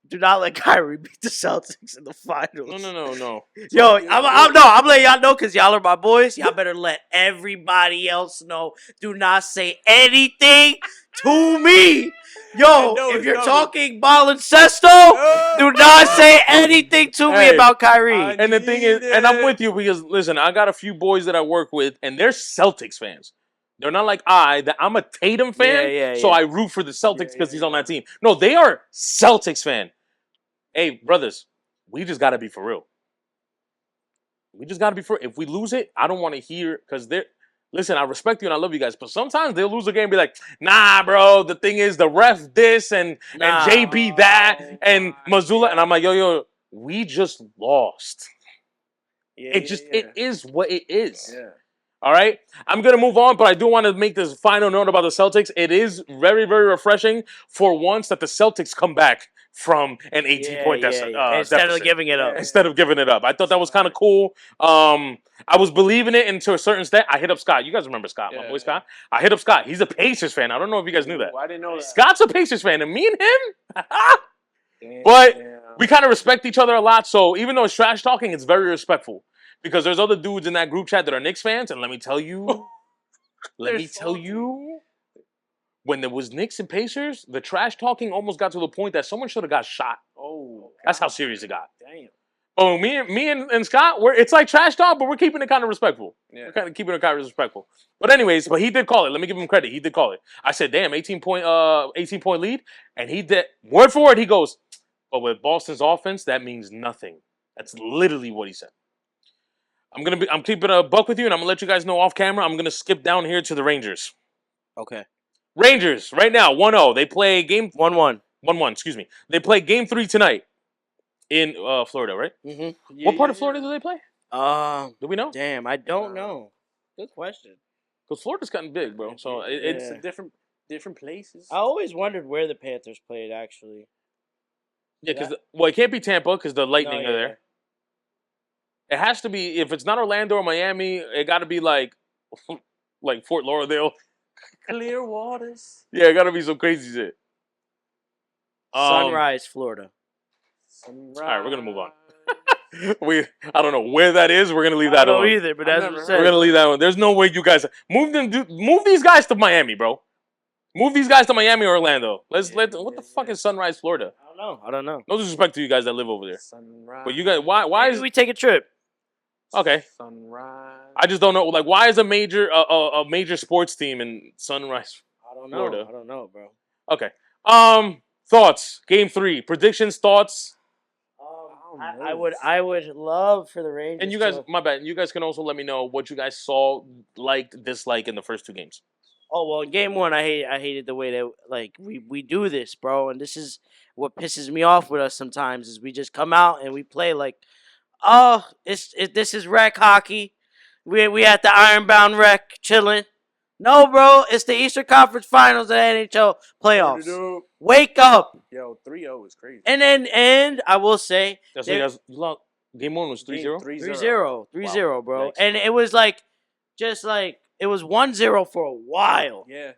Do not let Kyrie beat the Celtics in the finals. No. Yo, Yeah, I'm letting y'all know because y'all are my boys. Y'all better let everybody else know. Do not say anything to me. Yo, know if it's you're coming. talking Balincesto, do not say anything to me Hey, about Kyrie. And the thing is, need and I'm it. with you because listen, I got a few boys that I work with, and they're Celtics fans. They're not like that I'm a Tatum fan, so Yeah. I root for the Celtics because Yeah, he's on that team. No, they are Celtics fan. Hey, brothers, we just got to be for real. We just got to be for. If we lose it, I don't want to hear because they're. Listen, I respect you and I love you guys, but sometimes they'll lose a game and be like, nah, bro, the thing is the ref this and Nah. JB that Oh and my Missoula. And I'm God. like, yo, we just lost. Yeah, It is what it is. Yeah. All right. I'm gonna move on, but I do want to make this final note about the Celtics. It is very, very refreshing for once that the Celtics come back from an 18-point Instead deficit of giving it up. instead of giving it up. I thought that was kind of cool. I was believing it into a certain extent. I hit up Scott. You guys remember Scott, my boy Scott? I hit up Scott. He's a Pacers fan. I don't know if you guys knew that. Ooh, I didn't know that. Scott's a Pacers fan, and me and him, Damn. but we kind of respect each other a lot. So even though it's trash talking, it's very respectful. Because there's other dudes in that group chat that are Knicks fans, and let me tell you, when there was Knicks and Pacers, the trash talking almost got to the point that someone should have got shot. Oh, That's how serious it got. damn. Oh, me and Scott, it's like trash talk, but we're keeping it kind of respectful. Yeah. We're kind of keeping it kind of respectful. But anyways, he did call it. Let me give him credit. He did call it. I said, damn, 18-point lead, and he did word for word. He goes, but with Boston's offense, that means nothing. That's literally what he said. I'm keeping a buck with you, and I'm gonna let you guys know off camera. I'm gonna skip down here to the Rangers. Okay. Rangers right now 1-0. They play game 1-1. 1-1. Excuse me. They play game 3 tonight in Florida, right? Mm-hmm. What part of Florida do they play? Do we know? Damn, I don't know. Good question. Because Florida's gotten big, bro. So it's a different places. I always wondered where the Panthers played, actually. yeah. Because it can't be Tampa because the Lightning are there. It has to be if it's not Orlando or Miami. It got to be like Fort Lauderdale. Clear waters. Yeah, it got to be some crazy shit. Sunrise, Florida. Sunrise. All right, we're gonna move on. I don't know where that is. We're gonna leave that I don't alone. know either, but that's what it We're says. gonna leave that one. There's no way you guys move these guys to Miami, bro. Move these guys to Miami or Orlando. What the fuck is Sunrise, Florida? I don't know. No disrespect to you guys that live over there, Sunrise. but you guys, why Maybe is we take a trip? okay? Sunrise. I just don't know. Like, why is a major sports team in Sunrise, I don't know. Florida? I don't know, bro. Okay. Thoughts? Game 3 predictions. Thoughts? I would love for the Rangers. And you guys, my bad. You guys can also let me know what you guys saw, liked, disliked in the first 2 games. Oh well, in game 1, I hated the way that we do this, bro, and this is what pisses me off with us sometimes is we just come out and we play like, oh, this is rec hockey. We at the Ironbound Rec chilling. No, bro, it's the Eastern Conference Finals of the NHL playoffs. Wake up. Yo, 3-0 is crazy. And I will say, That's what you guys. Game 1 was 3-0. 3-0, 3-0, Wow. bro. Nice. And it was it was 1-0 for a while. Yeah.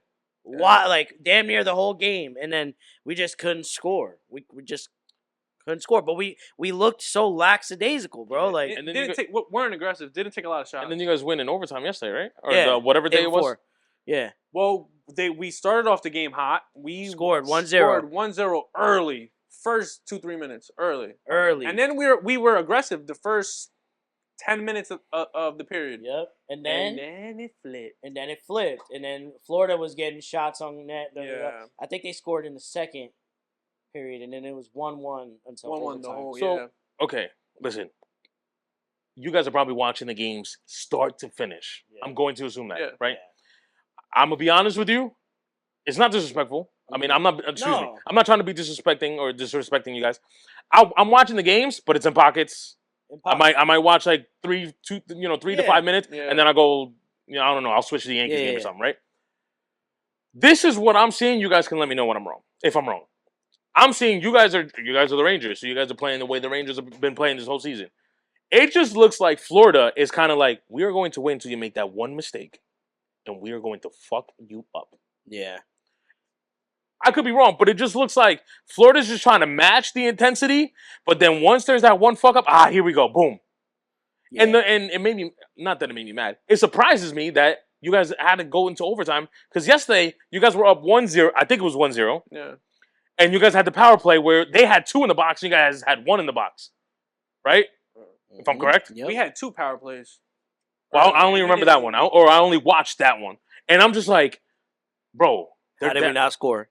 Why, like damn near the whole game, and then we just couldn't score. We just couldn't score, but we looked so lackadaisical, bro. Like, It and then didn't weren't aggressive. Didn't take a lot of shots. And then you guys win in overtime yesterday, right? Or Yeah, whatever day day it was. before. Yeah. Well, we started off the game hot. We Scored 1-0. Scored 1-0 early. First 2-3 minutes early. And then we were aggressive the first 10 minutes of the period. Yep. And then it flipped. And then Florida was getting shots on net. Yeah. I think they scored in the second period, and then it was 1-1 until 1-1 the overtime. whole. So Yeah. okay, listen. You guys are probably watching the games start to finish. Yeah. I'm going to assume that, Yeah. right? I'm gonna be honest with you. It's not disrespectful. I mean, I'm not. Excuse me. No. I'm not trying to be disrespecting you guys. I'm watching the games, but it's in pockets. I might watch like 3 to 5 minutes, Yeah. and then I go. I don't know. I'll switch to the Yankees game or Yeah. something, right? This is what I'm seeing. You guys can let me know when I'm wrong. If I'm wrong, I'm seeing you guys are the Rangers, so you guys are playing the way the Rangers have been playing this whole season. It just looks like Florida is kind of like, we are going to win until you make that one mistake, and we are going to fuck you up. Yeah. I could be wrong, but it just looks like Florida's just trying to match the intensity. But then once there's that one fuck up, here we go, boom. Yeah. And it made me, not that it made me mad. It surprises me that you guys had to go into overtime because yesterday you guys were up 1-0. I think it was 1-0. Yeah. And you guys had the power play where they had 2 in the box and you guys had 1 in the box. Right? If I'm correct? Yep. We had 2 power plays. Well, I only remember that one. Or I only watched that one. And I'm just like, bro. How did we not score?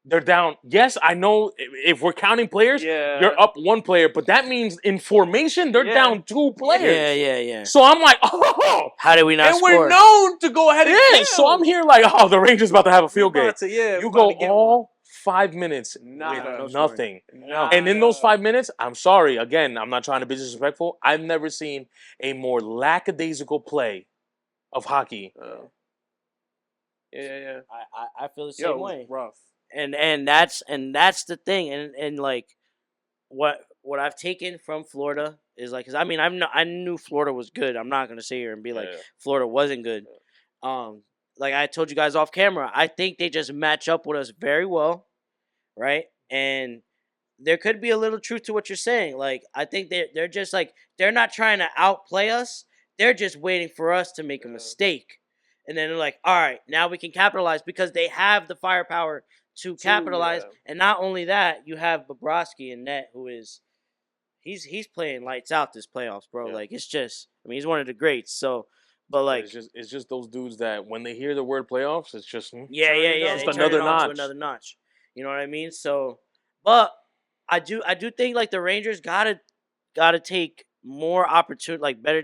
They're down. Yes, I know if we're counting players, you're up 1 player. But that means in formation, they're down 2 players. Yeah. So I'm like, oh. How did we not score? And we're known to go ahead and kill. So I'm here like, the Rangers about to have a field game. You go all 5 minutes with nothing. And in those 5 minutes, I'm sorry. Again, I'm not trying to be disrespectful. I've never seen a more lackadaisical play of hockey. Yeah. I feel the same way. Rough. And that's the thing. And like what I've taken from Florida is like, because I mean I knew Florida was good. I'm not gonna sit here and be like Florida wasn't good. Like I told you guys off camera, I think they just match up with us very well, right? And there could be a little truth to what you're saying. Like I think they're just like they're not trying to outplay us. They're just waiting for us to make a mistake. And then they're like, all right, now we can capitalize because they have the firepower to capitalize. And not only that, you have Bobrovsky in net, who is he's playing lights out this playoffs, bro. Like it's just, I mean, he's one of the greats. So, but like it's just those dudes that when they hear the word playoffs, it's just yeah, just they another turn it on notch. to another notch. You know what I mean? So, but I do think like the Rangers gotta take more opportunity, like better.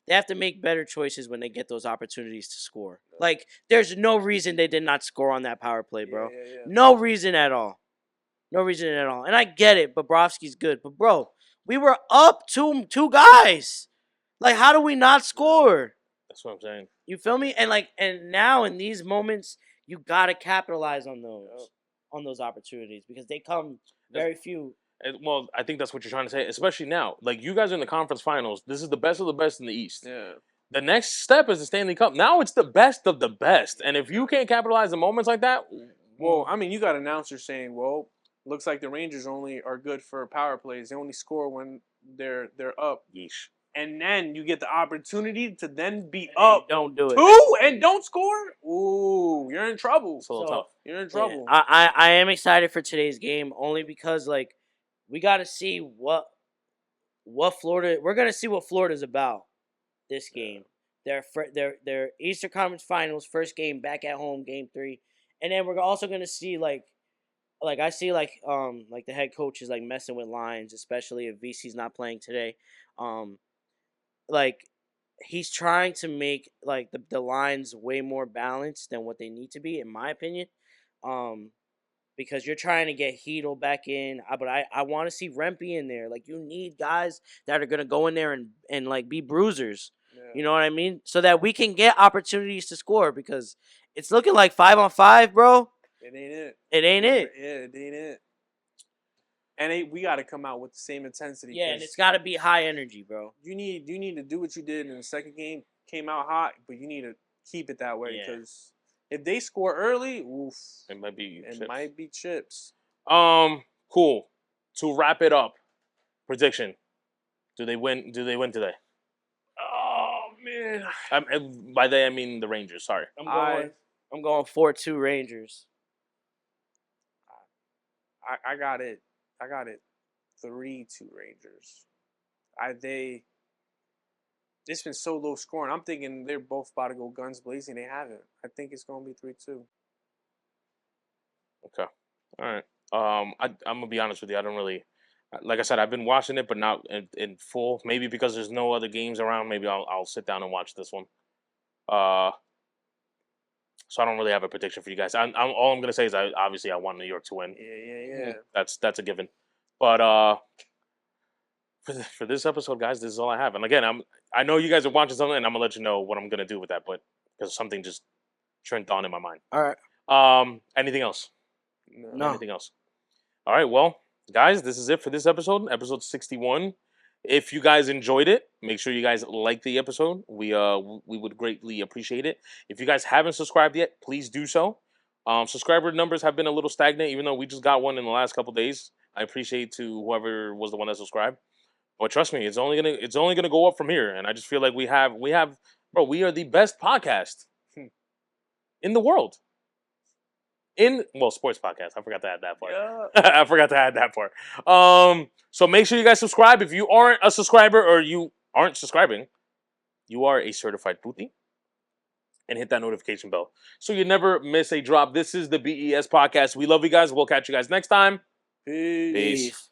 They have to make better choices when they get those opportunities to score. Like, there's no reason they did not score on that power play, bro. No reason at all. No reason at all. And I get it, Bobrovsky's good. But, bro, we were up two guys. Like, how do we not score? That's what I'm saying. You feel me? And now in these moments, you got to capitalize on those opportunities because they come very few. Well, I think that's what you're trying to say, especially now. Like, you guys are in the conference finals. This is the best of the best in the East. Yeah. The next step is the Stanley Cup. Now it's the best of the best. And if you can't capitalize on moments like that... Well, I mean, you got announcers saying, well, looks like the Rangers only are good for power plays. They only score when they're up. Yeesh. And then you get the opportunity to then be up. Don't do it. 2 and don't score? Ooh, you're in trouble. It's a little tough. You're in trouble. Yeah, I am excited for today's game only because, like, we got to see what Florida. We're gonna see what Florida's about this game. Their Eastern Conference Finals first game back at home, Game 3, and then we're also gonna see like I see like the head coach is like messing with lines, especially if VC's not playing today. Like he's trying to make like the lines way more balanced than what they need to be, in my opinion. Because you're trying to get Hedl back in, but I want to see Rempe in there. Like, you need guys that are going to go in there and like, be bruisers. Yeah. You know what I mean? So that we can get opportunities to score because it's looking like 5-on-5, bro. It ain't it. It ain't it. Yeah, it ain't it. And we got to come out with the same intensity. Yeah, and it's got to be high energy, bro. You need to do what you did in the second game. Came out hot, but you need to keep it that way because... If they score early, oof. It might be chips. Cool. To wrap it up, prediction. Do they win today? Oh man. By they I mean the Rangers, sorry. I'm going 4-2 Rangers. I got it 3-2 Rangers. It's been so low scoring. I'm thinking they're both about to go guns blazing. They haven't. I think it's going to be 3-2. Okay. All right. I'm going to be honest with you. I don't really... Like I said, I've been watching it, but not in full. Maybe because there's no other games around. Maybe I'll sit down and watch this one. So I don't really have a prediction for you guys. All I'm going to say is I want New York to win. Yeah. That's a given. But... For this episode, guys, this is all I have. And again, I know you guys are watching something, and I'm gonna let you know what I'm gonna do with that, but because something just turned on in my mind. All right. Anything else? No. Anything else? All right. Well, guys, this is it for this episode 61. If you guys enjoyed it, make sure you guys like the episode. We would greatly appreciate it. If you guys haven't subscribed yet, please do so. Subscriber numbers have been a little stagnant, even though we just got one in the last couple days. I appreciate to whoever was the one that subscribed. But trust me, it's only gonna go up from here. And I just feel like we have bro, we are the best podcast in the world. Sports podcast. I forgot to add that part. Yeah. I forgot to add that part. So make sure you guys subscribe. If you aren't a subscriber or you aren't subscribing, you are a certified puti. And hit that notification bell so you never miss a drop. This is the BES podcast. We love you guys. We'll catch you guys next time. Peace. Peace.